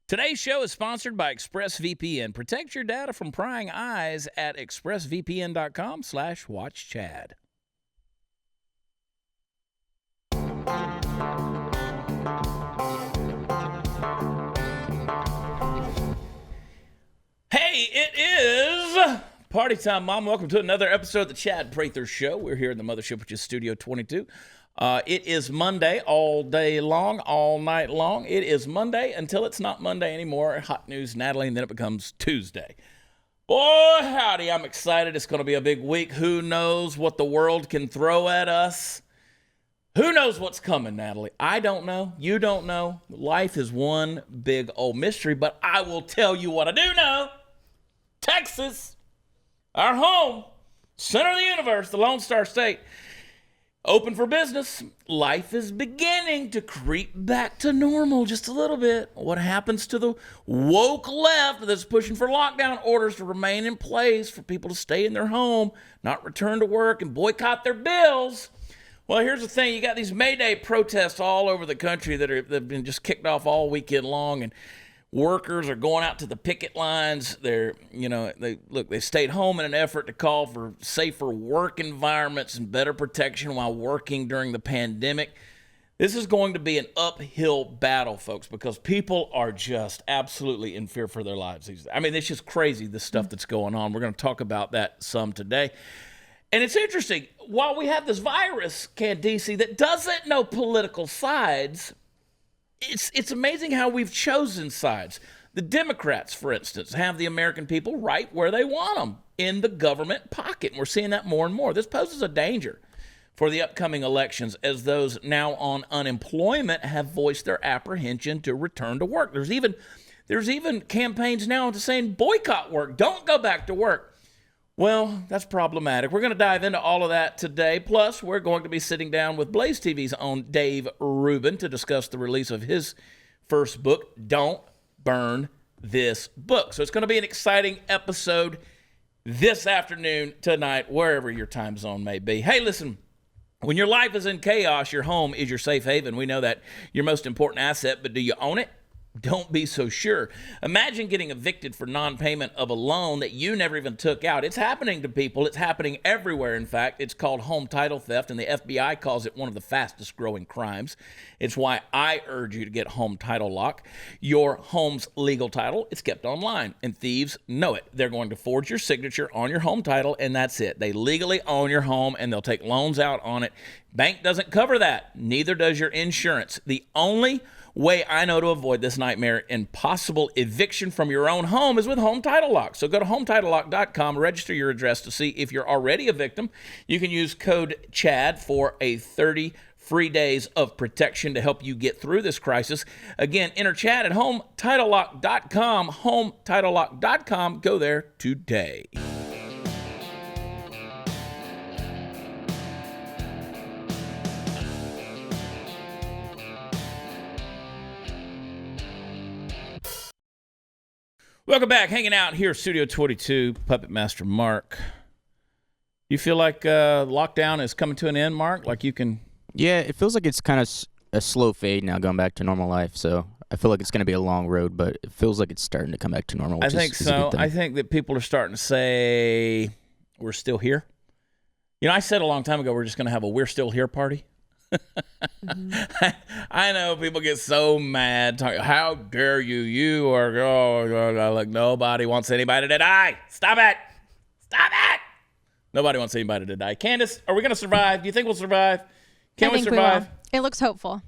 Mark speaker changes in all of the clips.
Speaker 1: Today's show is sponsored by ExpressVPN. Protect your data from prying eyes at expressvpn.com/watchchad. Hey, it is party time, Mom. Welcome to another episode of the Chad Prather Show. We're here in the mothership, which is Studio 22. It is Monday all day long, all night long. It is Monday until it's not Monday anymore. Hot news, Natalie, and then it becomes Tuesday. Boy, howdy, I'm excited. It's going to be a big week. Who knows what the world can throw at us? Who knows what's coming, Natalie? I don't know. You don't know. Life is one big old mystery, but I will tell you what I do know. Texas, our home, center of the universe, the Lone Star State, open for business. Life is beginning to creep back to normal just a little bit. What happens to the woke left that's pushing for lockdown orders to remain in place for people to stay in their home, not return to work, and boycott their bills? Well, here's the thing. You got these May Day protests all over the country that have been just kicked off all weekend long, and workers are going out to the picket lines. They stayed home in an effort to call for safer work environments and better protection while working during the pandemic. This is going to be an uphill battle, folks, because people are just absolutely in fear for their lives. I mean, it's just crazy, the stuff that's going on. We're going to talk about that some today. And it's interesting, while we have this virus, Candice, that doesn't know political sides, it's amazing how we've chosen sides. The Democrats, for instance, have the American people right where they want them, in the government pocket. And we're seeing that more and more. This poses a danger for the upcoming elections, as those now on unemployment have voiced their apprehension to return to work. There's even campaigns now to saying boycott work, don't go back to work. Well, that's problematic. We're going to dive into all of that today. Plus, we're going to be sitting down with BlazeTV's own Dave Rubin to discuss the release of his first book, Don't Burn This Book. So it's going to be an exciting episode this afternoon, tonight, wherever your time zone may be. Hey, listen, when your life is in chaos, your home is your safe haven. We know that your most important asset, but do you own it? Don't be so sure. Imagine getting evicted for non-payment of a loan that you never even took out. It's happening to people. It's happening everywhere, in fact. It's called home title theft, and the FBI calls it one of the fastest growing crimes. It's why I urge you to get Home Title Lock. Your home's legal title, it's kept online, and thieves know it. They're going to forge your signature on your home title, and that's it. They legally own your home, and they'll take loans out on it. Bank doesn't cover that. Neither does your insurance. The only way I know to avoid this nightmare and possible eviction from your own home is with Home Title Lock. So go to HomeTitleLock.com, register your address to see if you're already a victim. You can use code CHAD for a 30 free days of protection to help you get through this crisis. Again, enter CHAD at HomeTitleLock.com, HomeTitleLock.com. Go there today. Welcome back. Hanging out here, Studio 22, Puppet Master Mark. You feel like lockdown is coming to an end, Mark? Like you can...
Speaker 2: Yeah, it feels like it's kind of a slow fade now, going back to normal life. So I feel like it's going to be a long road, but it feels like it's starting to come back to normal.
Speaker 1: I think so. I think that people are starting to say, we're still here. You know, I said a long time ago, we're just going to have a we're still here party. Mm-hmm. I know people get so mad. How dare you? You are like nobody wants anybody to die. Stop it. Stop it. Nobody wants anybody to die. Candace, are we going to survive? Do you think we'll survive? Can we survive?
Speaker 3: It looks hopeful.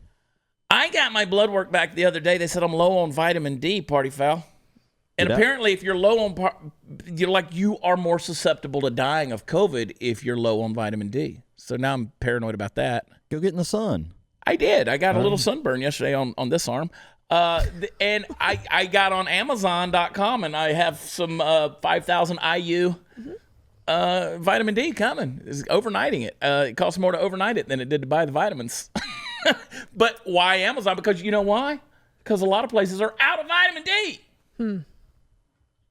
Speaker 1: I got my blood work back the other day. They said I'm low on vitamin D, party foul. And apparently, if you're low on, you are more susceptible to dying of COVID if you're low on vitamin D. So now I'm paranoid about that.
Speaker 4: Go get in the sun.
Speaker 1: I did. I got a little sunburn yesterday on this arm. And I got on Amazon.com and I have some 5,000 IU vitamin D coming. It's overnighting it. It costs more to overnight it than it did to buy the vitamins. But why Amazon? Because you know why? Because a lot of places are out of vitamin D.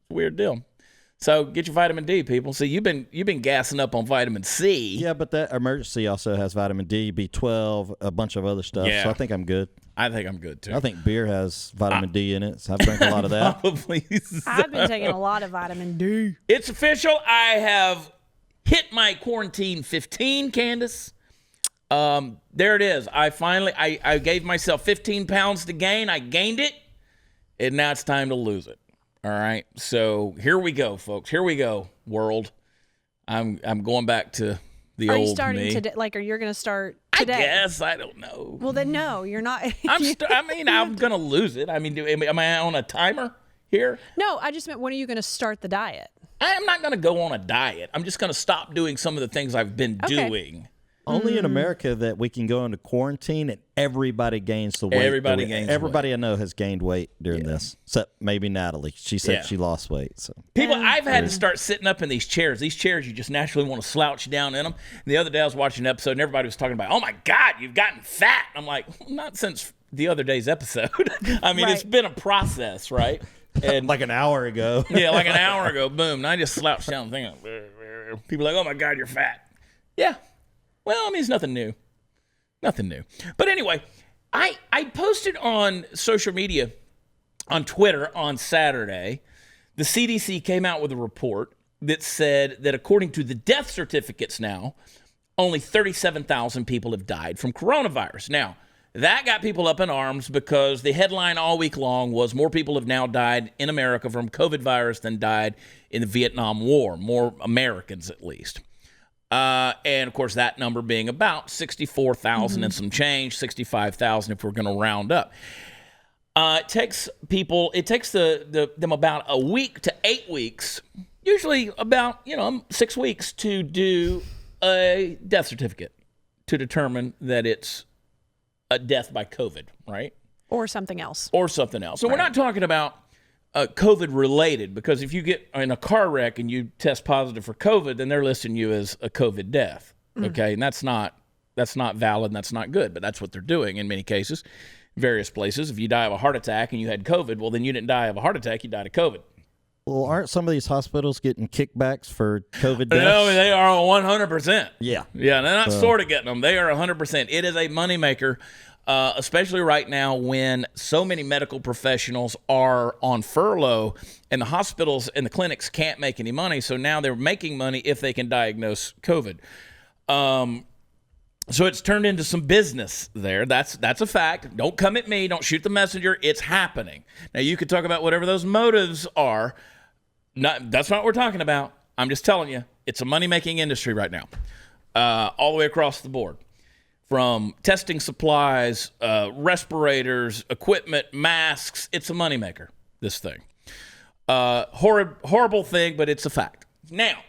Speaker 1: Weird deal. So get your vitamin D, people. See, you've been gassing up on vitamin C.
Speaker 3: Yeah, but that emergency also has vitamin D, B12, a bunch of other stuff.
Speaker 1: Yeah.
Speaker 3: So I think I'm good.
Speaker 1: I think I'm good too.
Speaker 3: I think beer has vitamin D in it, so I've drank a lot of that.
Speaker 1: Probably.
Speaker 4: I've been taking a lot of vitamin D.
Speaker 1: It's official. I have hit my quarantine 15, Candace. There it is. I gave myself 15 pounds to gain. I gained it, and now it's time to lose it. All right. So here we go, folks. Here we go, world. I'm going back to the old me.
Speaker 4: Are you starting today? Like, are you going to start today?
Speaker 1: I guess. I don't know.
Speaker 4: Well, then no, you're not.
Speaker 1: I'm going to lose it. I mean, am I on a timer here?
Speaker 4: No, I just meant, when are you going to start the diet?
Speaker 1: I'm not going to go on a diet. I'm just going to stop doing some of the things I've been doing.
Speaker 3: Only in America that we can go into quarantine and everybody gains the weight. Everybody I know has gained weight during this, except maybe Natalie. She said she lost weight. So
Speaker 1: people, I've had to start sitting up in these chairs. These chairs, you just naturally want to slouch down in them. And the other day I was watching an episode and everybody was talking about, oh my God, you've gotten fat. I'm like, not since the other day's episode. I mean, It's been a process, right? And
Speaker 3: like an hour ago.
Speaker 1: Yeah, like an hour ago. Boom. And I just slouched down thinking, people are like, oh my God, you're fat. Yeah. Well, I mean, it's nothing new. Nothing new. But anyway, I posted on social media, on Twitter on Saturday, the CDC came out with a report that said that according to the death certificates now, only 37,000 people have died from coronavirus. Now, that got people up in arms because the headline all week long was more people have now died in America from COVID virus than died in the Vietnam War, more Americans at least. And of course, that number being about 64,000 and some change, 65,000 if we're going to round up. It takes them about a week to 8 weeks, usually about 6 weeks, to do a death certificate to determine that it's a death by COVID, right?
Speaker 4: Or something else.
Speaker 1: So we're not talking about COVID related, because if you get in a car wreck and you test positive for COVID, then they're listing you as a COVID death. Okay. And that's not valid and that's not good, but that's what they're doing in many cases, various places. If you die of a heart attack and you had COVID, well, then you didn't die of a heart attack, you died of COVID.
Speaker 3: Well, aren't some of these hospitals getting kickbacks for COVID deaths?
Speaker 1: No, they are 100%.
Speaker 3: Yeah.
Speaker 1: Yeah. They're not sort of getting them. They are 100%. It is a moneymaker. Especially right now when so many medical professionals are on furlough and the hospitals and the clinics can't make any money. So now they're making money if they can diagnose COVID. So it's turned into some business there. That's a fact. Don't come at me. Don't shoot the messenger. It's happening. Now, you could talk about whatever those motives are. That's not what we're talking about. I'm just telling you, it's a money-making industry right now, all the way across the board. From testing supplies, respirators, equipment, masks, it's a moneymaker, this thing. Horrible thing, but it's a fact. Now,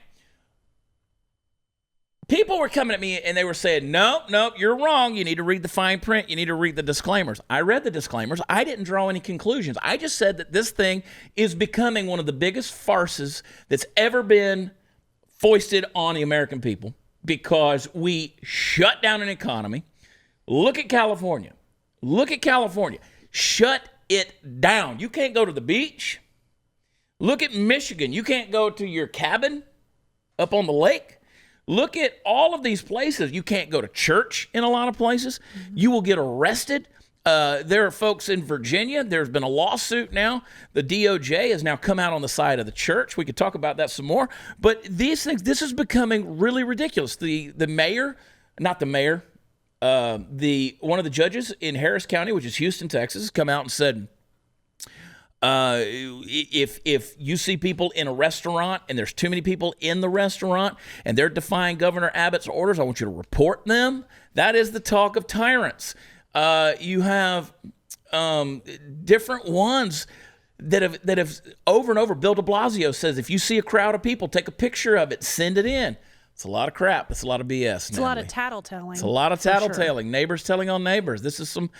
Speaker 1: people were coming at me and they were saying, no, you're wrong. You need to read the fine print. You need to read the disclaimers. I read the disclaimers. I didn't draw any conclusions. I just said that this thing is becoming one of the biggest farces that's ever been foisted on the American people, because we shut down an economy. Look at California. Shut it down. You can't go to the beach. Look at Michigan. You can't go to your cabin up on the lake. Look at all of these places. You can't go to church in a lot of places. You will get arrested. There are folks in Virginia. There's been a lawsuit now. The DOJ has now come out on the side of the church. We could talk about that some more. But these things, this is becoming really ridiculous. The mayor, not the mayor, one of the judges in Harris County, which is Houston, Texas, has come out and said, if you see people in a restaurant and there's too many people in the restaurant and they're defying Governor Abbott's orders, I want you to report them. That is the talk of tyrants. You have different ones that have over and over. Bill de Blasio says, if you see a crowd of people, take a picture of it, send it in. It's a lot of crap. It's a lot of BS.
Speaker 4: It's a lot of tattletelling.
Speaker 1: It's a lot of tattletelling. Sure. Neighbors telling on neighbors. This is some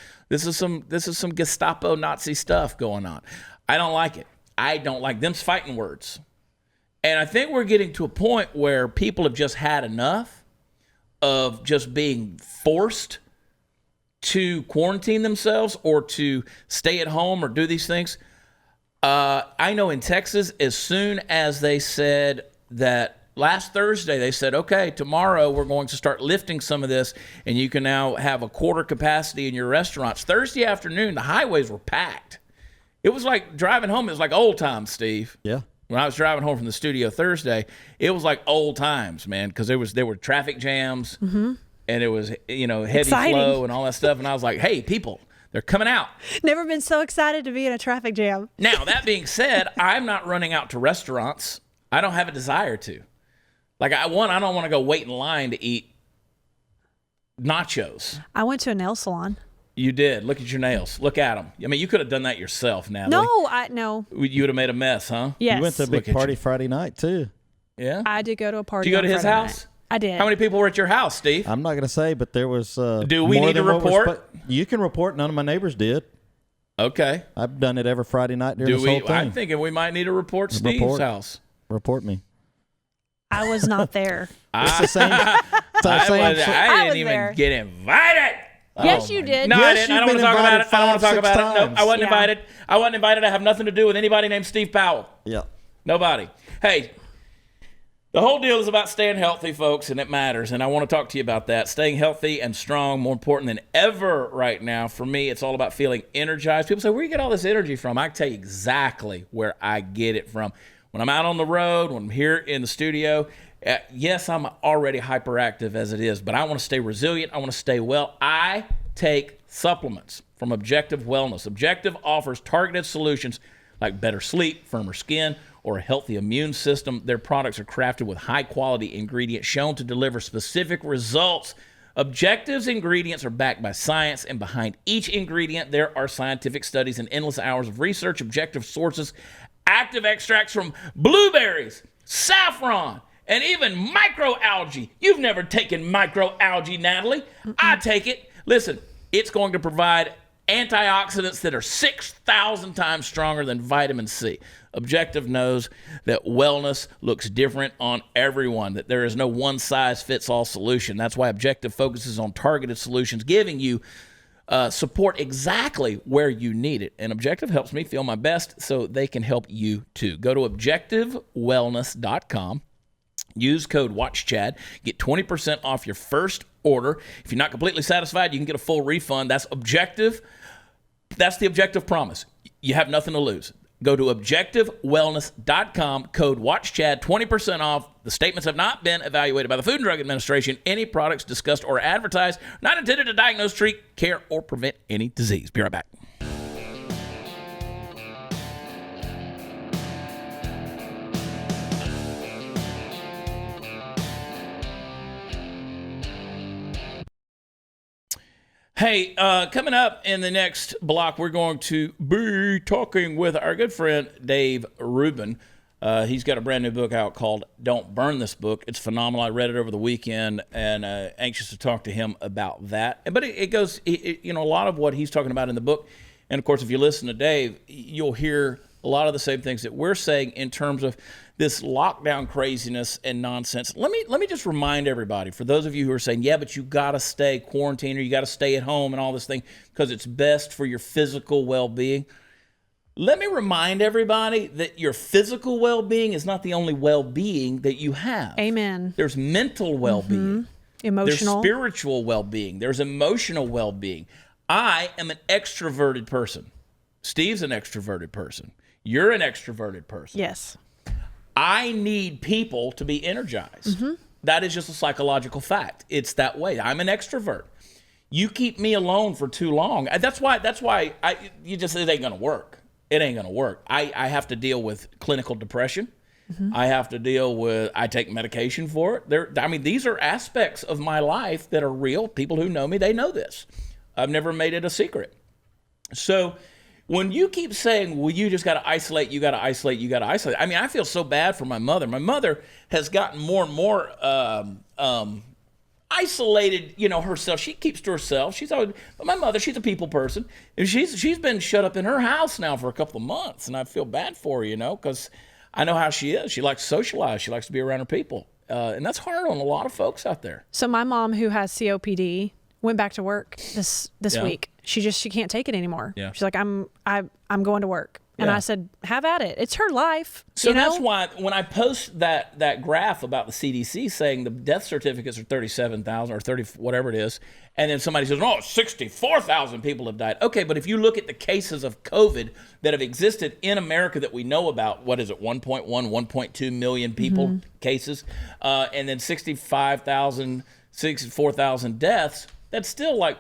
Speaker 1: Gestapo Nazi stuff going on. I don't like it. I don't like them's fighting words. And I think we're getting to a point where people have just had enough of just being forced to quarantine themselves or to stay at home or do these things. I know in Texas, as soon as they said that last Thursday, they said, okay, tomorrow we're going to start lifting some of this, and you can now have a quarter capacity in your restaurants. Thursday afternoon, the highways were packed. It was like driving home. It was like old times, Steve.
Speaker 3: Yeah.
Speaker 1: When I was driving home from the studio Thursday, it was like old times, man, because there were traffic jams, and it was, heavy
Speaker 4: Exciting.
Speaker 1: flow and all that stuff. And I was like, hey, people, they're coming out.
Speaker 4: Never been so excited to be in a traffic jam.
Speaker 1: Now, that being said, I'm not running out to restaurants. I don't have a desire to. Like, I don't want to go wait in line to eat nachos.
Speaker 4: I went to a nail salon.
Speaker 1: You did. Look at your nails. Look at them. I mean, you could have done that yourself, Natalie.
Speaker 4: No.
Speaker 1: You would have made a mess, huh?
Speaker 4: Yes.
Speaker 3: You went to a big party Friday night, too.
Speaker 1: Yeah?
Speaker 4: I did go to a party.
Speaker 1: Did you go to
Speaker 4: on
Speaker 1: his
Speaker 4: Friday
Speaker 1: house?
Speaker 4: night. I did.
Speaker 1: How many people were at your house, Steve?
Speaker 3: I'm not going to say, but there was
Speaker 1: Do we
Speaker 3: more
Speaker 1: need to
Speaker 3: than what was
Speaker 1: report?
Speaker 3: you can report. None of my neighbors did.
Speaker 1: Okay.
Speaker 3: I've done it every Friday night during this whole thing.
Speaker 1: I'm thinking we might need to report Steve's house.
Speaker 3: Report me.
Speaker 4: I was not there.
Speaker 3: It's the same. It's the same.
Speaker 1: I
Speaker 4: was
Speaker 1: didn't even
Speaker 4: there.
Speaker 1: get invited.
Speaker 4: Yes, you did.
Speaker 1: No, I
Speaker 3: Yes,
Speaker 1: didn't. I
Speaker 3: you've
Speaker 1: don't want to
Speaker 3: been
Speaker 1: talk about it.
Speaker 3: invited
Speaker 1: I don't want to talk
Speaker 3: 5-6
Speaker 1: about it. Nope,
Speaker 3: times.
Speaker 1: I wasn't
Speaker 4: Yeah.
Speaker 1: invited. I wasn't invited. I have nothing to do with anybody named Steve Powell.
Speaker 3: Yeah.
Speaker 1: Nobody. Hey, the whole deal is about staying healthy, folks, and it matters. And I want to talk to you about that. Staying healthy and strong, more important than ever right now. For me, it's all about feeling energized. People say, where do you get all this energy from? I can tell you exactly where I get it from. When I'm out on the road, when I'm here in the studio, yes, I'm already hyperactive as it is, but I want to stay resilient. I want to stay well. I take supplements from Objective Wellness. Objective offers targeted solutions like better sleep, firmer skin, or a healthy immune system. Their products are crafted with high-quality ingredients shown to deliver specific results. Objective's ingredients are backed by science, and behind each ingredient, there are scientific studies and endless hours of research. Objective sources active extracts from blueberries, saffron, and even microalgae. You've never taken microalgae, Natalie. I take it. Listen, it's going to provide antioxidants that are 6,000 times stronger than vitamin C. Objective knows that wellness looks different on everyone, that there is no one-size-fits-all solution. That's why Objective focuses on targeted solutions, giving you support exactly where you need it. And Objective helps me feel my best, so they can help you too. Go to objectivewellness.com. Use code WATCHCHAD. Get 20% off your first order. If you're not completely satisfied, you can get a full refund. That's Objective. That's the Objective promise. You have nothing to lose. Go to objectivewellness.com, code WATCHCHAD, 20% off. The statements have not been evaluated by the Food and Drug Administration. Any products discussed or advertised are not intended to diagnose, treat, care, or prevent any disease. Be right back. Hey, coming up in the next block, we're going to be talking with our good friend Dave Rubin. He's got a brand new book out called Don't Burn This Book. It's phenomenal. I read it over the weekend and anxious to talk to him about that. But it goes, a lot of what he's talking about in the book. And, of course, if you listen to Dave, you'll hear a lot of the same things that we're saying in terms of this lockdown craziness and nonsense. Let me just remind everybody, for those of you who are saying, yeah, but you got to stay quarantined or you got to stay at home and all this thing because it's best for your physical well-being. Let me remind everybody that your physical well-being is not the only well-being that you have.
Speaker 4: Amen.
Speaker 1: There's mental well-being.
Speaker 4: Emotional.
Speaker 1: There's spiritual well-being. There's emotional well-being. I am an extroverted person. Steve's an extroverted person. You're an extroverted person.
Speaker 4: Yes.
Speaker 1: I need people to be energized. That is just a psychological fact. It's that way. I'm an extrovert. You keep me alone for too long. That's why you just say it ain't going to work. It ain't going to work. I have to deal with clinical depression. I have to deal with, I take medication for it. These are aspects of my life that are real. People who know me, they know this. I've never made it a secret. So when you keep saying, well, you just got to isolate, you got to isolate, you got to isolate. I feel so bad for my mother. My mother has gotten more and more isolated, herself. She keeps to herself. But my mother, she's a people person. And she's been shut up in her house now for a couple of months. And I feel bad for her, because I know how she is. She likes to socialize. She likes to be around her people. And that's hard on a lot of folks out there.
Speaker 4: So my mom, who has COPD, went back to work this week. She can't take it anymore.
Speaker 1: Yeah.
Speaker 4: She's like, I'm going to work. And I said, have at it. It's her life.
Speaker 1: So that's why when I post that graph about the CDC saying the death certificates are 37,000 or 30, whatever it is, and then somebody says, 64,000 people have died. Okay, but if you look at the cases of COVID that have existed in America that we know about, what is it, 1.1, 1.2 million people cases, and then 65,000, 64,000 deaths, that's still like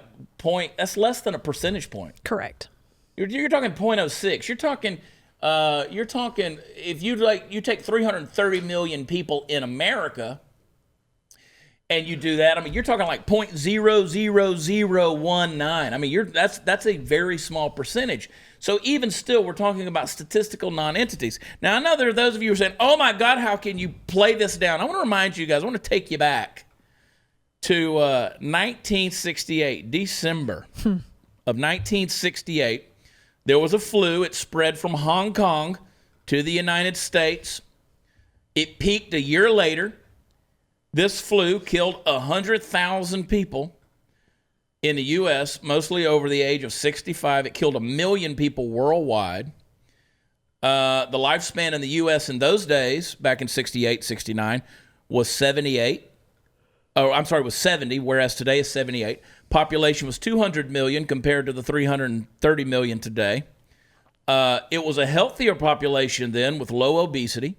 Speaker 1: that's less than a percentage point.
Speaker 4: Correct.
Speaker 1: You're talking 0.06. You're talking if you take 330 million people in America and you do that, I mean, you're talking like 0.00019. I mean, that's a very small percentage. So even still, we're talking about statistical non-entities. Now, I know there are those of you who are saying, "Oh my God, how can you play this down?" I want to remind you guys. I want to take you back to 1968, December of 1968. There was a flu. It spread from Hong Kong to the United States. It peaked a year later. This flu killed 100,000 people in the U.S., mostly over the age of 65. It killed 1 million people worldwide. The lifespan in the U.S. in those days, back in 68, 69, was 78. Oh, I'm sorry, was 70, whereas today is 78. Population was 200 million compared to the 330 million today. It was a healthier population then with low obesity.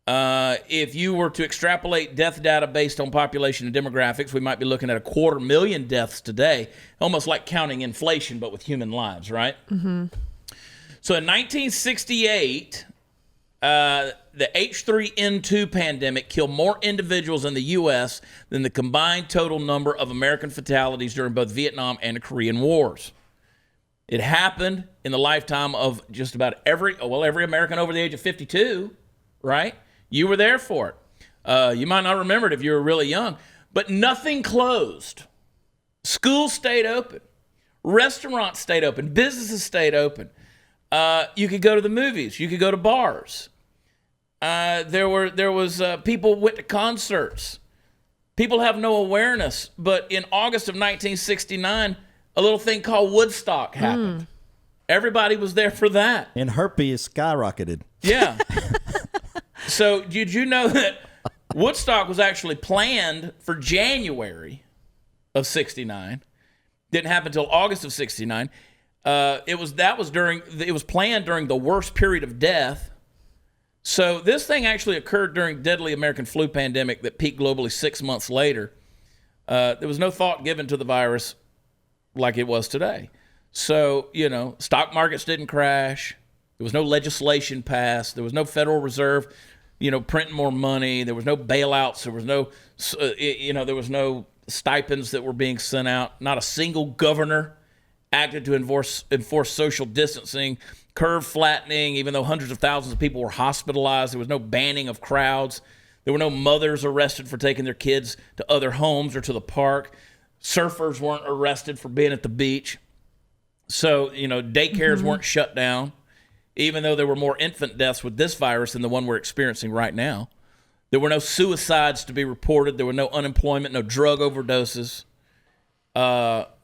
Speaker 1: If you were to extrapolate death data based on population and demographics, we might be looking at 250,000 deaths today, almost like counting inflation, but with human lives, right? Mm-hmm. So in 1968, the H3N2 pandemic killed more individuals in the U.S. than the combined total number of American fatalities during both Vietnam and the Korean Wars. It happened in the lifetime of just about every American over the age of 52, right? You were there for it. You might not remember it if you were really young, but nothing closed. Schools stayed open. Restaurants stayed open. Businesses stayed open. You could go to the movies. You could go to bars. There was people went to concerts. People have no awareness, but in August of 1969, a little thing called Woodstock happened. Everybody was there for that.
Speaker 3: And herpes skyrocketed.
Speaker 1: Yeah. So did you know that Woodstock was actually planned for January of 69? Didn't happen until August of 69. It was planned during the worst period of death. So this thing actually occurred during deadly American flu pandemic that peaked globally 6 months later. There was no thought given to the virus like it was today. So, stock markets didn't crash. There was no legislation passed. There was no Federal Reserve, printing more money. There was no bailouts. There was no, there was no stipends that were being sent out. Not a single governor acted to enforce social distancing, curve flattening, even though hundreds of thousands of people were hospitalized. There was no banning of crowds. There were no mothers arrested for taking their kids to other homes or to the park. Surfers weren't arrested for being at the beach. So, daycares weren't shut down, even though there were more infant deaths with this virus than the one we're experiencing right now. There were no suicides to be reported. There were no unemployment, no drug overdoses.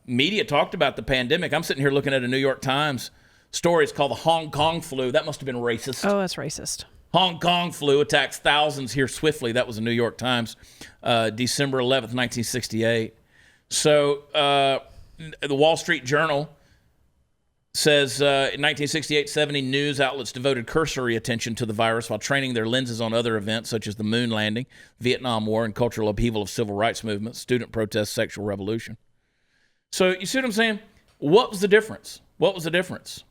Speaker 1: Media talked about the pandemic. I'm sitting here looking at a New York Times story. It's called the Hong Kong flu. That must have been racist.
Speaker 4: Oh, that's racist.
Speaker 1: Hong Kong flu attacks thousands here swiftly. That was the New York Times, December 11th, 1968. So the Wall Street Journal says in 1968, 70 news outlets devoted cursory attention to the virus while training their lenses on other events such as the moon landing, Vietnam War, and cultural upheaval of civil rights movements, student protests, sexual revolution. So you see what I'm saying? What was the difference? What was the difference?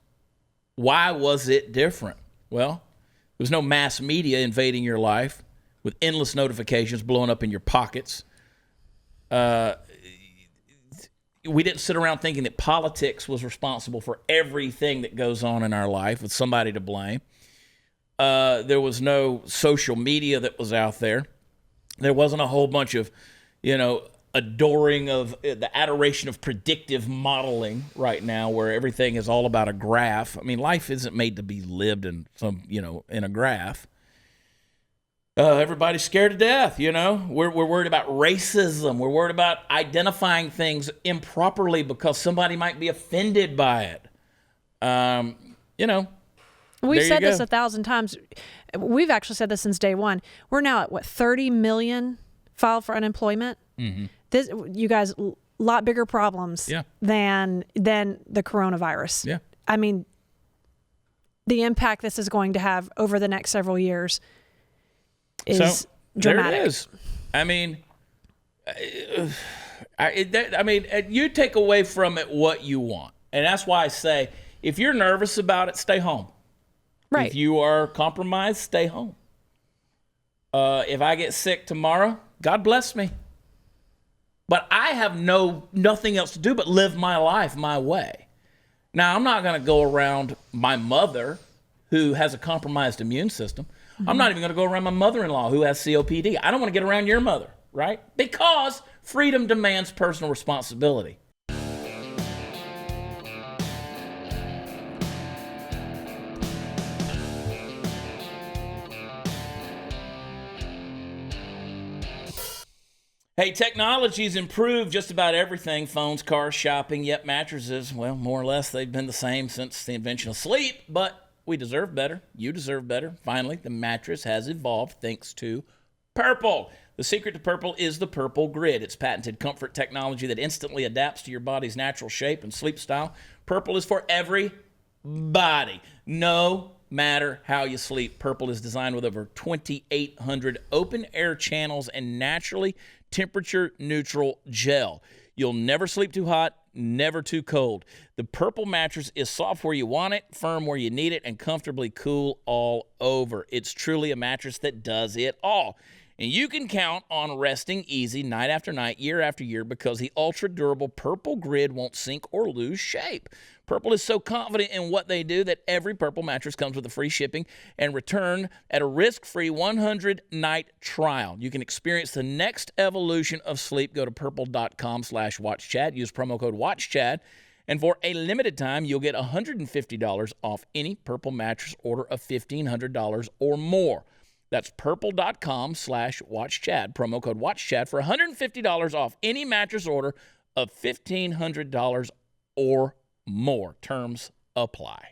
Speaker 1: Why was it different? Well, there was no mass media invading your life with endless notifications blowing up in your pockets. We didn't sit around thinking that politics was responsible for everything that goes on in our life with somebody to blame. There was no social media that was out there. There wasn't a whole bunch of, adoring of the adoration of predictive modeling right now where everything is all about a graph. I mean, life isn't made to be lived in in a graph. Everybody's scared to death, We're worried about racism. We're worried about identifying things improperly because somebody might be offended by it.
Speaker 4: We've said this 1,000 times. We've actually said this since day one. We're now at, 30 million filed for unemployment? Mm-hmm. This, you guys, a lot bigger problems than the coronavirus.
Speaker 1: Yeah.
Speaker 4: I mean, the impact this is going to have over the next several years is dramatic.
Speaker 1: There it is. I mean, you take away from it what you want. And that's why I say, if you're nervous about it, stay home.
Speaker 4: Right.
Speaker 1: If you are compromised, stay home. If I get sick tomorrow, God bless me. But I have nothing else to do but live my life my way. Now, I'm not going to go around my mother, who has a compromised immune system. Mm-hmm. I'm not even going to go around my mother-in-law, who has COPD. I don't want to get around your mother, right? Because freedom demands personal responsibility. Hey, technology's improved just about everything. Phones, cars, shopping, yet mattresses, well, more or less, they've been the same since the invention of sleep, but we deserve better. You deserve better. Finally, the mattress has evolved thanks to Purple. The secret to Purple is the Purple Grid. It's patented comfort technology that instantly adapts to your body's natural shape and sleep style. Purple is for everybody. No matter how you sleep, Purple is designed with over 2,800 open air channels and naturally temperature neutral gel. You'll never sleep too hot, never too cold. The Purple mattress is soft where you want it, firm where you need it, and comfortably cool all over. It's truly a mattress that does it all. And you can count on resting easy night after night, year after year, because the ultra-durable Purple Grid won't sink or lose shape. Purple is so confident in what they do that every Purple mattress comes with a free shipping and return at a risk-free 100-night trial. You can experience the next evolution of sleep. Go to purple.com/watchchad. Use promo code WatchChad. And for a limited time, you'll get $150 off any Purple mattress order of $1,500 or more. That's purple.com/watchchad. Promo code WatchChad for $150 off any mattress order of $1,500 or more. Terms apply.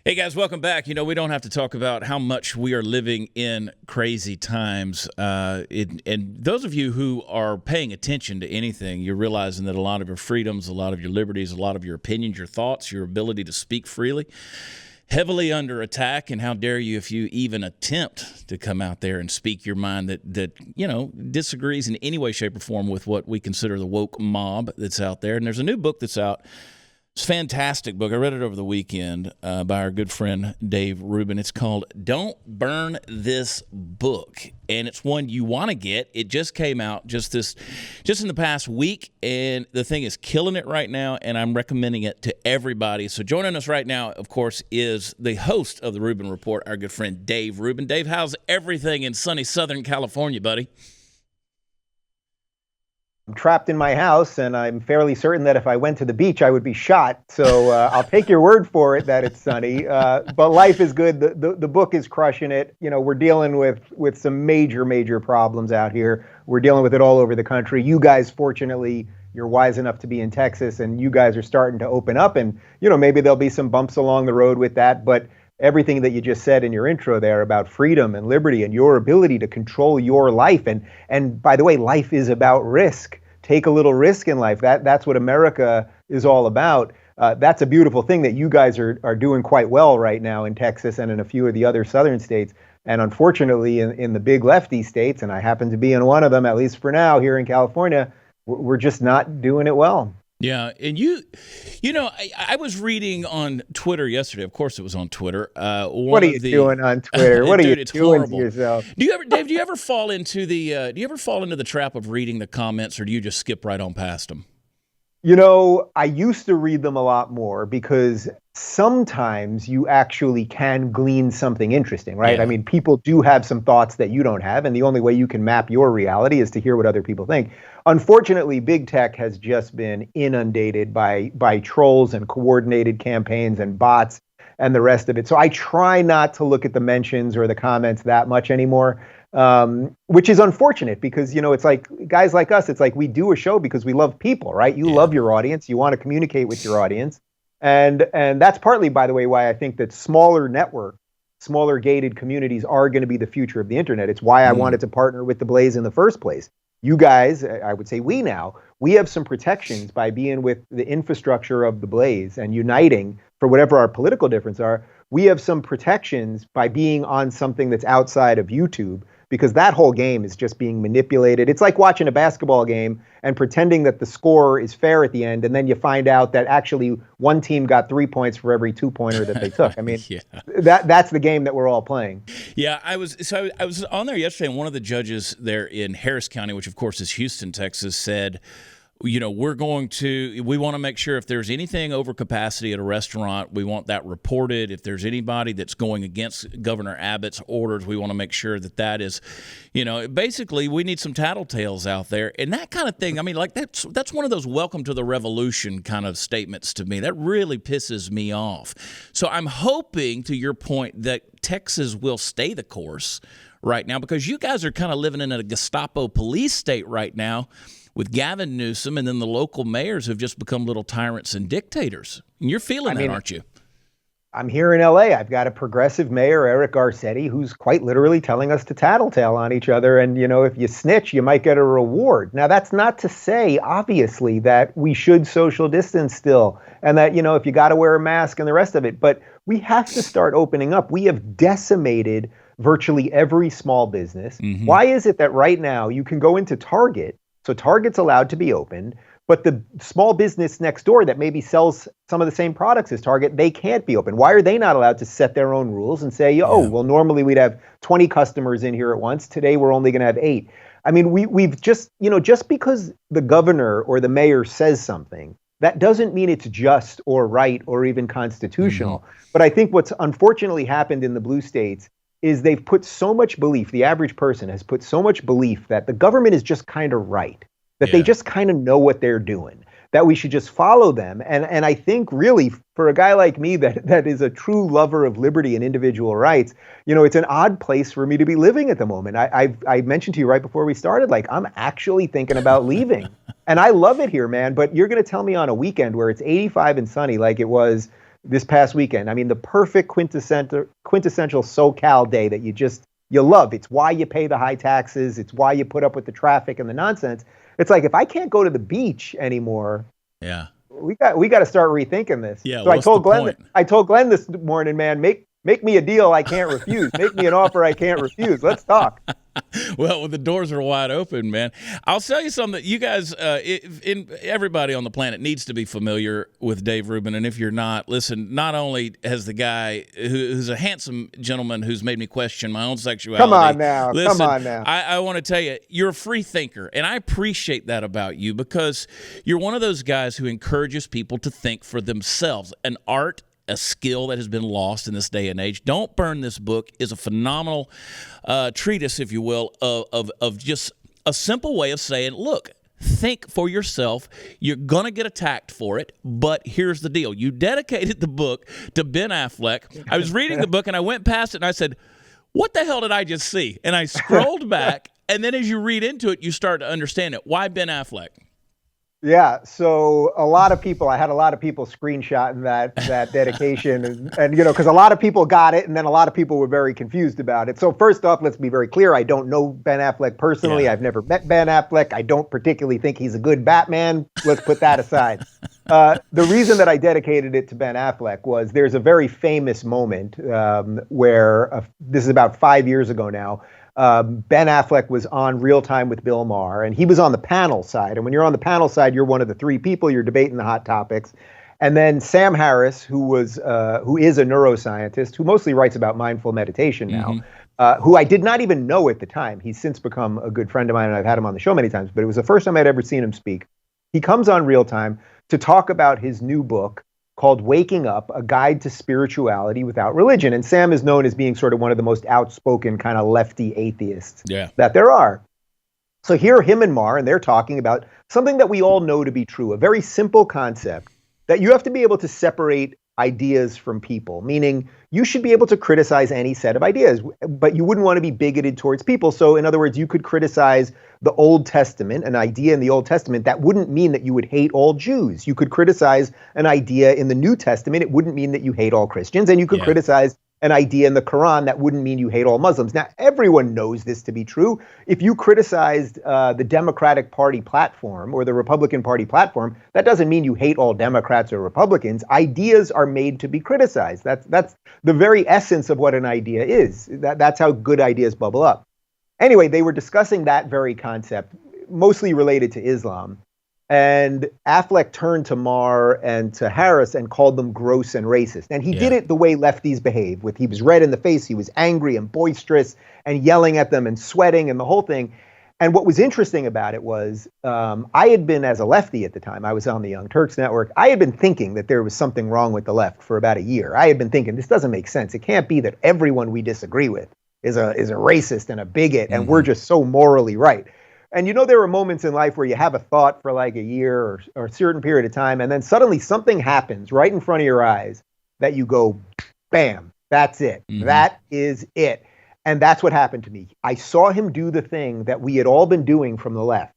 Speaker 1: Hey guys, welcome back. You know, we don't have to talk about how much we are living in crazy times. And those of you who are paying attention to anything, you're realizing that a lot of your freedoms, a lot of your liberties, a lot of your opinions, your thoughts, your ability to speak freely, heavily under attack. And how dare you if you even attempt to come out there and speak your mind that you know, disagrees in any way, shape, or form with what we consider the woke mob that's out there. And there's a new book that's out. It's a fantastic book. I read it over the weekend by our good friend Dave Rubin. It's called Don't Burn This Book, and it's one you want to get. It just came out just in the past week, and the thing is killing it right now, and I'm recommending it to everybody. So joining us right now, of course, is the host of the Rubin Report, our good friend Dave Rubin. Dave, how's everything in sunny Southern California, buddy?
Speaker 5: I'm trapped in my house, and I'm fairly certain that if I went to the beach, I would be shot. So I'll take your word for it that it's sunny. But life is good. The book is crushing it. You know, we're dealing with some major problems out here. We're dealing with it all over the country. You guys, fortunately, you're wise enough to be in Texas, and you guys are starting to open up. And, you know, maybe there'll be some bumps along the road with that. But everything that you just said in your intro there about freedom and liberty and your ability to control your life. And by the way, life is about risk. Take a little risk in life. That's what America is all about. That's a beautiful thing that you guys are doing quite well right now in Texas and in a few of the other southern states. And unfortunately, in the big lefty states, and I happen to be in one of them, at least for now, here in California, we're just not doing it well.
Speaker 1: Yeah, and you know, I was reading on Twitter yesterday. Of course, it was on Twitter.
Speaker 5: What are you doing on Twitter? What are you doing to yourself?
Speaker 1: Dave? Do you ever fall into the trap of reading the comments, or do you just skip right on past them?
Speaker 5: You know, I used to read them a lot more because sometimes you actually can glean something interesting, right?
Speaker 1: Yeah.
Speaker 5: I mean, people do have some thoughts that you don't have, and the only way you can map your reality is to hear what other people think. Unfortunately, big tech has just been inundated by trolls and coordinated campaigns and bots and the rest of it. So I try not to look at the mentions or the comments that much anymore, which is unfortunate because, it's like guys like us, it's like we do a show because we love people, right? You love your audience. You want to communicate with your audience. And that's partly, by the way, why I think that smaller gated communities are going to be the future of the internet. It's why I wanted to partner with the Blaze in the first place. You guys, I would say we have some protections by being with the infrastructure of the Blaze and uniting for whatever our political differences are. We have some protections by being on something that's outside of YouTube, because that whole game is just being manipulated. It's like watching a basketball game and pretending that the score is fair at the end, and then you find out that actually one team got 3 points for every 2-pointer that they took. I mean, that's the game that we're all playing.
Speaker 1: Yeah, I was on there yesterday, and one of the judges there in Harris County, which of course is Houston, Texas, said, we want to make sure if there's anything over capacity at a restaurant, we want that reported. If there's anybody that's going against Governor Abbott's orders, we want to make sure that is, basically we need some tattletales out there and that kind of thing. I mean, like that's one of those welcome to the revolution kind of statements to me. That really pisses me off. So I'm hoping, to your point, that Texas will stay the course right now, because you guys are kind of living in a Gestapo police state right now, with Gavin Newsom, and then the local mayors have just become little tyrants and dictators. And you're feeling that, aren't you?
Speaker 5: I'm here in LA. I've got a progressive mayor, Eric Garcetti, who's quite literally telling us to tattletale on each other. And, if you snitch, you might get a reward. Now, that's not to say, obviously, that we should social distance still, and that, if you got to wear a mask and the rest of it. But we have to start opening up. We have decimated virtually every small business. Mm-hmm. Why is it that right now you can go into Target? So Target's allowed to be open, but the small business next door that maybe sells some of the same products as Target, they can't be open. Why are they not allowed to set their own rules and say, well, normally we'd have 20 customers in here at once. Today we're only going to have 8. I mean, we've just, just because the governor or the mayor says something, that doesn't mean it's just or right or even constitutional. Mm-hmm. But I think what's unfortunately happened in the blue states is they've put so much belief, the average person has put so much belief that the government is just kind of right, that they just kind of know what they're doing, that we should just follow them. And I think really for a guy like me that is a true lover of liberty and individual rights, it's an odd place for me to be living at the moment. I mentioned to you right before we started, like I'm actually thinking about leaving. And I love it here, man. But you're going to tell me on a weekend where it's 85 and sunny like it was this past weekend. I mean, the perfect quintessential SoCal day that you love. It's why you pay the high taxes. It's why you put up with the traffic and the nonsense. It's like, if I can't go to the beach anymore, we got to start rethinking this.
Speaker 1: Yeah,
Speaker 5: so I told Glenn this morning, man, make me a deal I can't refuse. Make me an offer I can't refuse. Let's talk.
Speaker 1: Well, the doors are wide open, man. I'll tell you something. You guys, everybody on the planet needs to be familiar with Dave Rubin. And if you're not, listen, not only has the guy who's a handsome gentleman who's made me question my own sexuality.
Speaker 5: Come on now.
Speaker 1: I want to tell you, you're a free thinker. And I appreciate that about you, because you're one of those guys who encourages people to think for themselves. An art, a skill that has been lost in this day and age. Don't Burn This Book is a phenomenal treatise, if you will, of just a simple way of saying, look, think for yourself. You're going to get attacked for it, but here's the deal. You dedicated the book to Ben Affleck. I was reading the book, and I went past it, and I said, what the hell did I just see? And I scrolled back, and then as you read into it, you start to understand it. Why Ben Affleck?
Speaker 5: Yeah, so I had a lot of people screenshotting that dedication, and because a lot of people got it, and then a lot of people were very confused about it. So first off, let's be very clear. I don't know Ben Affleck personally. Yeah. I've never met Ben Affleck. I don't particularly think he's a good Batman. Let's put that aside. The reason that I dedicated it to Ben Affleck was there's a very famous moment where this is about 5 years ago now. Ben Affleck was on Real Time with Bill Maher, and he was on the panel side. And when you're on the panel side, you're one of the 3 people. You're debating the hot topics. And then Sam Harris, who is a neuroscientist, who mostly writes about mindful meditation now, who I did not even know at the time. He's since become a good friend of mine, and I've had him on the show many times. But it was the first time I'd ever seen him speak. He comes on Real Time to talk about his new book called Waking Up, A Guide to Spirituality Without Religion. And Sam is known as being sort of one of the most outspoken kind of lefty atheists that there are. So here, him and Maher, and they're talking about something that we all know to be true, a very simple concept that you have to be able to separate ideas from people, meaning you should be able to criticize any set of ideas, but you wouldn't want to be bigoted towards people. So in other words, you could criticize the Old Testament, an idea in the Old Testament. That wouldn't mean that you would hate all Jews. You could criticize an idea in the New Testament. It wouldn't mean that you hate all Christians. And you could criticize an idea in the Quran. That wouldn't mean you hate all Muslims. Now, everyone knows this to be true. If you criticized the Democratic Party platform or the Republican Party platform, that doesn't mean you hate all Democrats or Republicans. Ideas are made to be criticized. That's the very essence of what an idea is. That's how good ideas bubble up. Anyway, they were discussing that very concept, mostly related to Islam. And Affleck turned to Maher and to Harris and called them gross and racist. And he did it the way lefties behave. He was red in the face, he was angry and boisterous and yelling at them and sweating and the whole thing. And what was interesting about it was I had been, as a lefty at the time, I was on the Young Turks Network, I had been thinking that there was something wrong with the left for about a year. I had been thinking, this doesn't make sense. It can't be that everyone we disagree with is a racist and a bigot, and we're just so morally right. And there are moments in life where you have a thought for like a year or a certain period of time, and then suddenly something happens right in front of your eyes that you go, bam, that's it. That is it. And that's what happened to me. I saw him do the thing that we had all been doing from the left.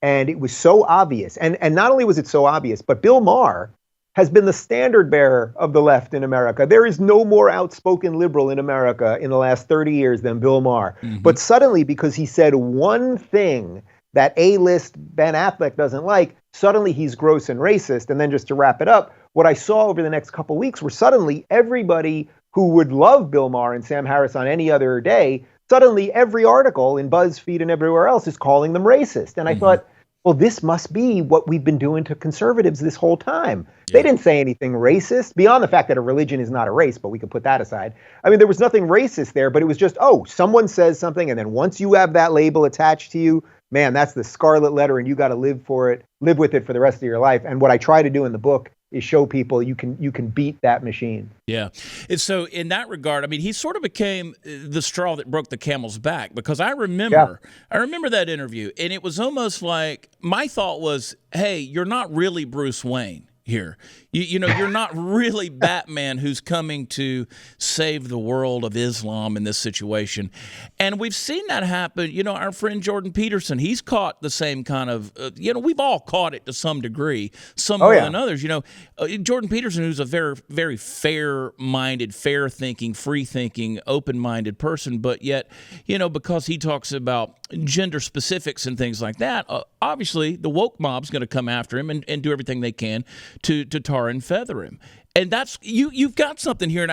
Speaker 5: And it was so obvious. And not only was it so obvious, but Bill Maher has been the standard bearer of the left in America. There is no more outspoken liberal in America in the last 30 years than Bill Maher. But suddenly, because he said one thing that A-list Ben Affleck doesn't like, suddenly he's gross and racist. And then just to wrap it up, what I saw over the next couple of weeks were suddenly everybody who would love Bill Maher and Sam Harris on any other day, suddenly every article in BuzzFeed and everywhere else is calling them racist. And I thought, well, this must be what we've been doing to conservatives this whole time. They didn't say anything racist, beyond the fact that a religion is not a race, but we could put that aside. I mean, there was nothing racist there, but it was just, someone says something, and then once you have that label attached to you, man, that's the scarlet letter, and you got to live with it for the rest of your life. And what I try to do in the book is show people you can beat that machine.
Speaker 1: Yeah. And so in that regard, I mean, he sort of became the straw that broke the camel's back, because I remember that interview, and it was almost like my thought was, hey, you're not really Bruce Wayne here. You're not really Batman who's coming to save the world of Islam in this situation. And we've seen that happen. Our friend Jordan Peterson, he's caught the same kind of, we've all caught it to some degree, some more than others. Jordan Peterson, who's a very, very fair-minded, fair-thinking, free-thinking, open-minded person, but yet, because he talks about gender specifics and things like that, obviously the woke mob's going to come after him and do everything they can to tar and feather him. And that's you've got something here, and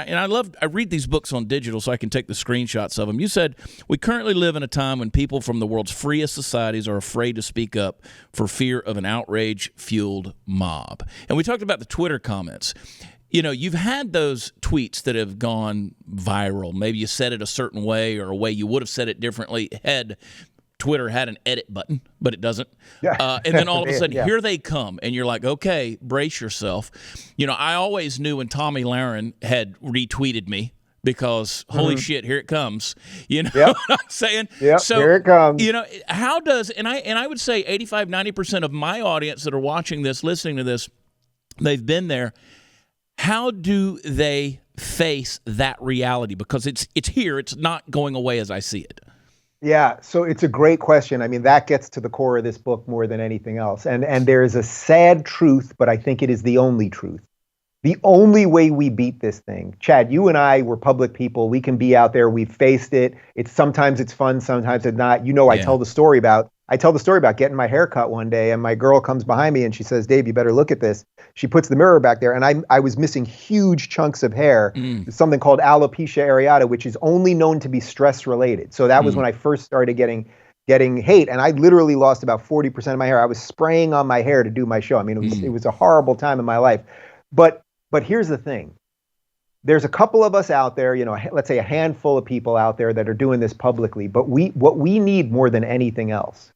Speaker 1: I read these books on digital so I can take the screenshots of them. You said, we currently live in a time when people from the world's freest societies are afraid to speak up for fear of an outrage-fueled mob. And we talked about the Twitter comments. You've had those tweets that have gone viral. Maybe you said it a certain way, or a way you would have said it differently. Twitter had an edit button, but it doesn't. And then all of a sudden, here they come. And you're like, okay, brace yourself. I always knew when Tommy Lahren had retweeted me, because holy shit, here it comes. What I'm saying?
Speaker 5: Yep, so, here it comes.
Speaker 1: How does, and I would say 85, 90% of my audience that are watching this, listening to this, they've been there. How do they face that reality? Because it's here. It's not going away as I see it.
Speaker 5: Yeah, so it's a great question. I mean, that gets to the core of this book more than anything else. And there is a sad truth, but I think it is the only truth. The only way we beat this thing, Chad, you and I were public people. We can be out there. We've faced it. Sometimes it's fun, sometimes it's not. I tell the story about getting my hair cut one day, and my girl comes behind me and she says, Dave, you better look at this. She puts the mirror back there, and I was missing huge chunks of hair. Something called alopecia areata, which is only known to be stress related. So that was when I first started getting hate, and I literally lost about 40% of my hair. I was spraying on my hair to do my show. I mean, it was a horrible time in my life. But here's the thing. There's a couple of us out there, let's say a handful of people out there that are doing this publicly. But what we need more than anything else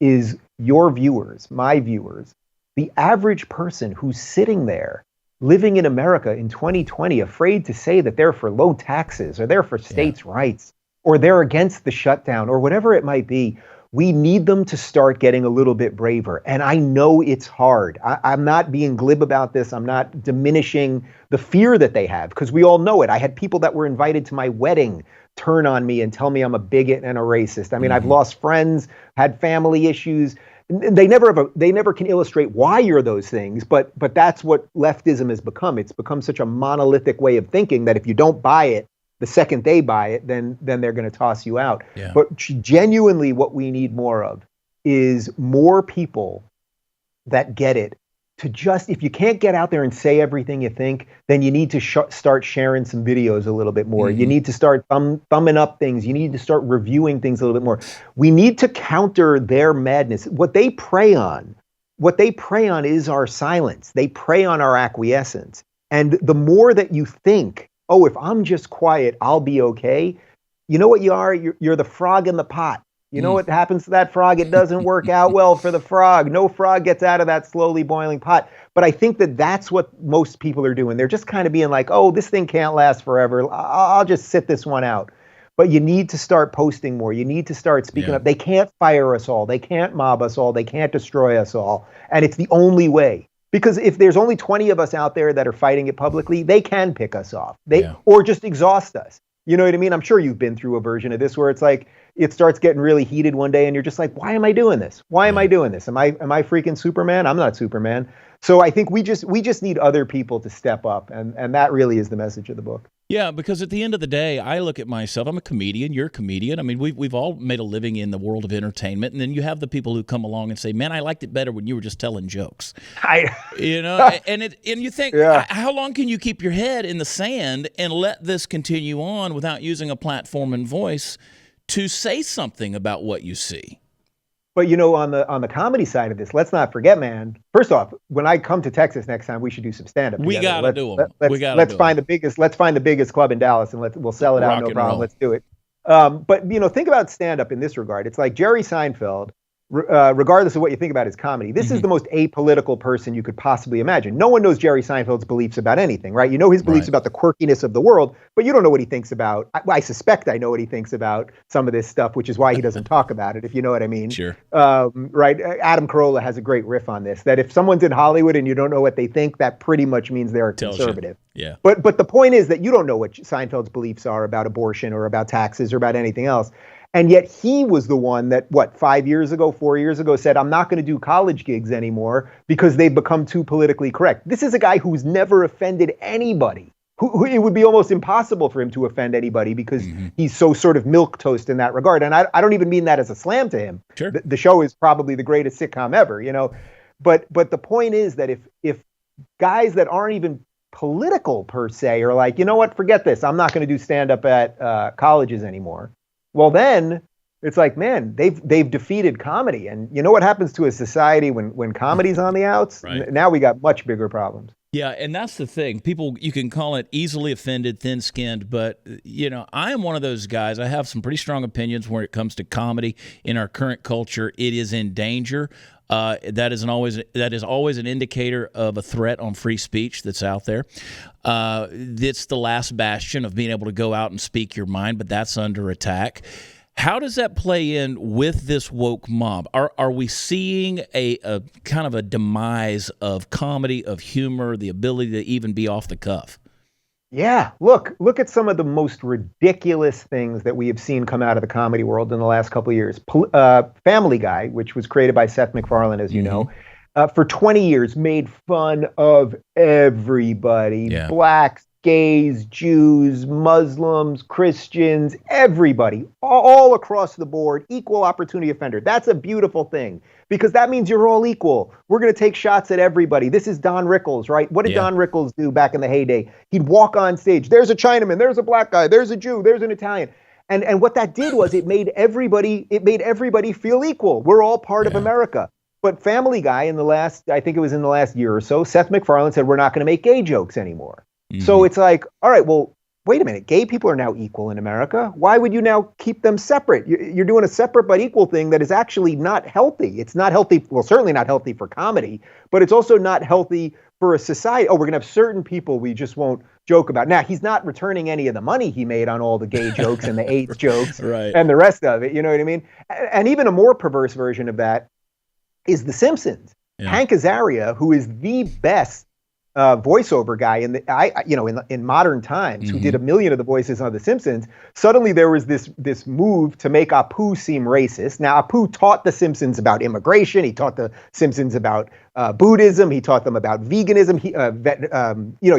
Speaker 5: is your viewers, my viewers, the average person who's sitting there living in America in 2020, afraid to say that they're for low taxes, or they're for states' rights, or they're against the shutdown, or whatever it might be. We need them to start getting a little bit braver. And I know it's hard. I'm not being glib about this. I'm not diminishing the fear that they have, because we all know it. I had people that were invited to my wedding turn on me and tell me I'm a bigot and a racist. I mean, I've lost friends, had family issues. They never can illustrate why you're those things, but that's what leftism has become. It's become such a monolithic way of thinking that if you don't buy it, the second they buy it, then they're going to toss you out. Yeah. But genuinely, what we need more of is more people that get it. To just, if you can't get out there and say everything you think, then you need to start sharing some videos a little bit more. You need to start thumbing up things. You need to start reviewing things a little bit more. We need to counter their madness. What they prey on is our silence. They prey on our acquiescence. And the more that you think, oh, if I'm just quiet, I'll be okay. You know what you are? You're the frog in the pot. You know what happens to that frog? It doesn't work out well for the frog. No frog gets out of that slowly boiling pot. But I think that that's what most people are doing. They're just kind of being like, oh, this thing can't last forever. I'll just sit this one out. But you need to start posting more. You need to start speaking up. They can't fire us all. They can't mob us all. They can't destroy us all. And it's the only way. Because if there's only 20 of us out there that are fighting it publicly, they can pick us off. Or just exhaust us. You know what I mean? I'm sure you've been through a version of this where it's like, it starts getting really heated one day and you're just like, why am I doing this? Why am I doing this? Am I freaking Superman? I'm not Superman. So I think we just need other people to step up. And that really is the message of the book.
Speaker 1: Yeah, because at the end of the day, I look at myself. I'm a comedian. You're a comedian. I mean, we've all made a living in the world of entertainment, and then you have the people who come along and say, "Man, I liked it better when you were just telling jokes." And you think, how long can you keep your head in the sand and let this continue on without using a platform and voice to say something about what you see?
Speaker 5: But on the comedy side of this, let's not forget, man. First off, when I come to Texas next time, we should do some stand-up.
Speaker 1: We gotta do them.
Speaker 5: Let's find the biggest club in Dallas, and we'll sell it out, no problem. Let's do it. But think about stand-up in this regard. It's like Jerry Seinfeld. Regardless of what you think about his comedy, this is the most apolitical person you could possibly imagine. No one knows Jerry Seinfeld's beliefs about anything, right? You know his beliefs about the quirkiness of the world, but you don't know what he thinks about. I suspect I know what he thinks about some of this stuff, which is why he doesn't talk about it, if you know what I mean.
Speaker 1: Sure.
Speaker 5: Right? Adam Carolla has a great riff on this, that if someone's in Hollywood and you don't know what they think, that pretty much means they're a conservative.
Speaker 1: Yeah.
Speaker 5: But the point is that you don't know what Seinfeld's beliefs are about abortion or about taxes or about anything else. And yet he was the one that, 4 years ago, said, I'm not going to do college gigs anymore because they've become too politically correct. This is a guy who's never offended anybody. Who it would be almost impossible for him to offend anybody because he's so sort of milquetoast in that regard. And I don't even mean that as a slam to him.
Speaker 1: Sure.
Speaker 5: The show is probably the greatest sitcom ever, But the point is that if guys that aren't even political per se are like, you know what, forget this. I'm not going to do stand-up at colleges anymore. Well, then it's like, man, they've defeated comedy. And you know what happens to a society when comedy's on the outs?
Speaker 1: Right.
Speaker 5: Now we got much bigger problems.
Speaker 1: Yeah, and that's the thing. People, you can call it easily offended, thin-skinned, but, I am one of those guys. I have some pretty strong opinions when it comes to comedy in our current culture. It is in danger. That is always an indicator of a threat on free speech that's out there. It's the last bastion of being able to go out and speak your mind, but that's under attack. How does that play in with this woke mob? Are we seeing a kind of a demise of comedy, of humor, the ability to even be off the cuff?
Speaker 5: Yeah, look at some of the most ridiculous things that we have seen come out of the comedy world in the last couple of years. Family Guy, which was created by Seth MacFarlane, as you know, for 20 years made fun of everybody, blacks, gays, Jews, Muslims, Christians, everybody, all across the board, equal opportunity offender. That's a beautiful thing because that means you're all equal. We're going to take shots at everybody. This is Don Rickles, right? What did Don Rickles do back in the heyday? He'd walk on stage. There's a Chinaman, there's a black guy, there's a Jew, there's an Italian. And what that did was it made everybody feel equal. We're all part of America. But Family Guy I think it was in the last year or so, Seth MacFarlane said, we're not going to make gay jokes anymore. So it's like, all right, well, wait a minute. Gay people are now equal in America. Why would you now keep them separate? You're doing a separate but equal thing that is actually not healthy. It's not healthy. Well, certainly not healthy for comedy, but it's also not healthy for a society. Oh, we're going to have certain people we just won't joke about. Now, he's not returning any of the money he made on all the gay jokes and the AIDS jokes
Speaker 1: right.
Speaker 5: and the rest of it. You know what I mean? And even a more perverse version of that is The Simpsons. Yeah. Hank Azaria, who is the best voiceover guy in modern times, who did a million of the voices on The Simpsons. Suddenly there was this move to make Apu seem racist. Now, Apu taught The Simpsons about immigration. He taught The Simpsons about Buddhism. He taught them about veganism.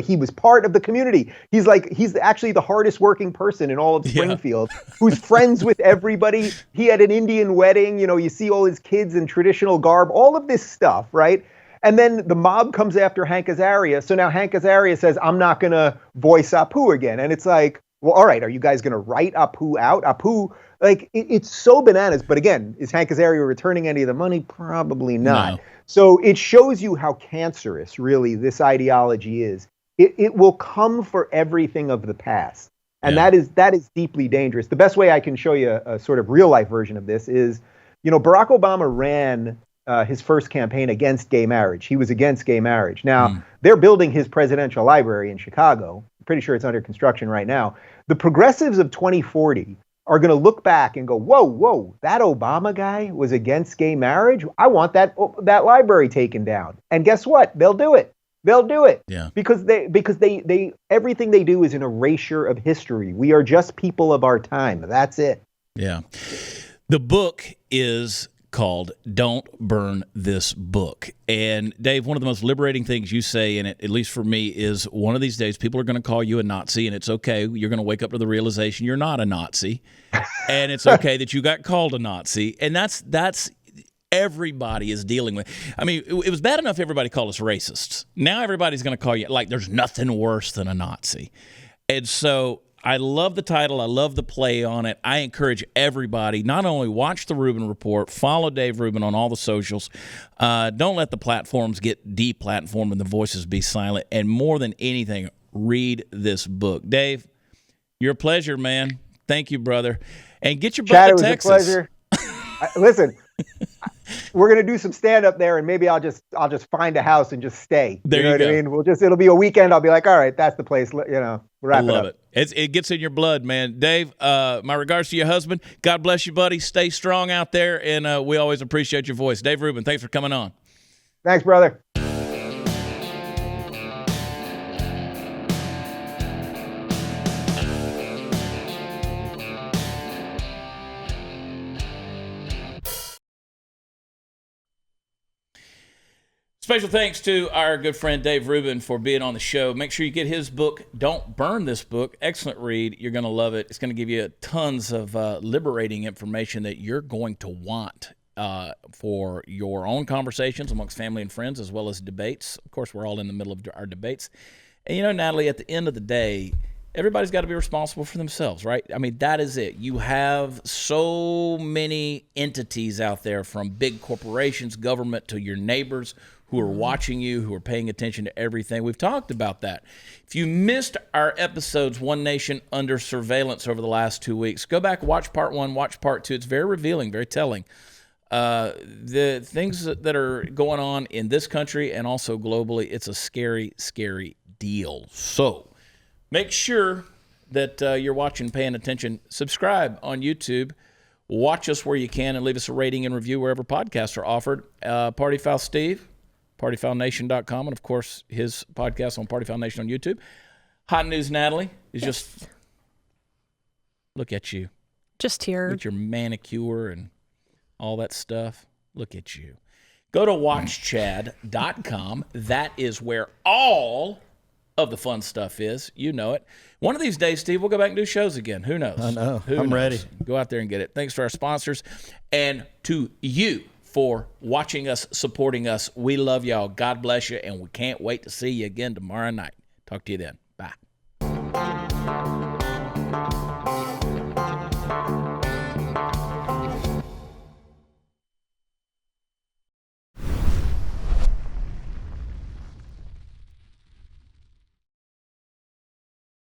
Speaker 5: He was part of the community. He's actually the hardest working person in all of Springfield, who's friends with everybody. He had an Indian wedding. You see all his kids in traditional garb, all of this stuff, right? And then the mob comes after Hank Azaria. So now Hank Azaria says, I'm not going to voice Apu again. And it's like, well, all right, are you guys going to write Apu out? Apu, it's so bananas. But again, is Hank Azaria returning any of the money? Probably not. No. So it shows you how cancerous, really, this ideology is. It will come for everything of the past. And that is deeply dangerous. The best way I can show you a sort of real life version of this is, Barack Obama ran his first campaign against gay marriage. He was against gay marriage. Now, they're building his presidential library in Chicago. I'm pretty sure it's under construction right now. The progressives of 2040 are going to look back and go, whoa, that Obama guy was against gay marriage? I want that library taken down. And guess what? They'll do it. They'll do it. Yeah. Because they everything they do is an erasure of history. We are just people of our time. That's it.
Speaker 1: Yeah. The book is called Don't Burn This Book. And Dave, one of the most liberating things you say in it, at least for me, is one of these days people are going to call you a Nazi, and it's okay. You're going to wake up to the realization you're not a Nazi, and it's okay that you got called a Nazi. And that's everybody is dealing with. I mean, it was bad enough everybody called us racists. Now everybody's going to call you, like, there's nothing worse than a Nazi. And so I love the title. I love the play on it. I encourage everybody, not only watch the Rubin Report, follow Dave Rubin on all the socials. Don't let the platforms get deplatformed and the voices be silent. And more than anything, read this book. Dave, you're a pleasure, man. Thank you, brother. And get your butt to Texas.
Speaker 5: It was a pleasure. Listen, we're gonna do some stand up there, and maybe I'll just find a house and just stay.
Speaker 1: There you know
Speaker 5: what I mean? It'll be a weekend. I'll be like, all right, that's the place. Wrap it up.
Speaker 1: It gets in your blood, man. Dave, my regards to your husband. God bless you, buddy. Stay strong out there, and we always appreciate your voice. Dave Rubin, thanks for coming on.
Speaker 5: Thanks, brother.
Speaker 1: Special thanks to our good friend Dave Rubin for being on the show. Make sure you get his book, Don't Burn This Book. Excellent read. You're going to love it. It's going to give you tons of liberating information that you're going to want for your own conversations amongst family and friends, as well as debates. Of course, we're all in the middle of our debates. And, Natalie, at the end of the day, everybody's got to be responsible for themselves, right? I mean, that is it. You have so many entities out there, from big corporations, government, to your neighbors who are watching you, who are paying attention to everything. We've talked about that. If you missed our episodes, One Nation Under Surveillance, over the last 2 weeks, go back, watch part 1, watch part 2. It's very revealing, very telling. The things that are going on in this country and also globally, it's a scary, scary deal. So make sure that you're watching, paying attention. Subscribe on YouTube. Watch us where you can, and leave us a rating and review wherever podcasts are offered. Party Foul Steve, partyfoulnation.com, and, of course, his podcast on Party Foul Nation on YouTube. Hot News Natalie is just, look at you.
Speaker 4: Just here.
Speaker 1: With your manicure and all that stuff. Look at you. Go to watchchad.com. That is where all of the fun stuff is. You know it. One of these days, Steve, we'll go back and do shows again. Who knows?
Speaker 3: I know. I'm ready.
Speaker 1: Go out there and get it. Thanks to our sponsors and to you for watching us, supporting us. We love y'all. God bless you, and we can't wait to see you again tomorrow night. Talk to you then.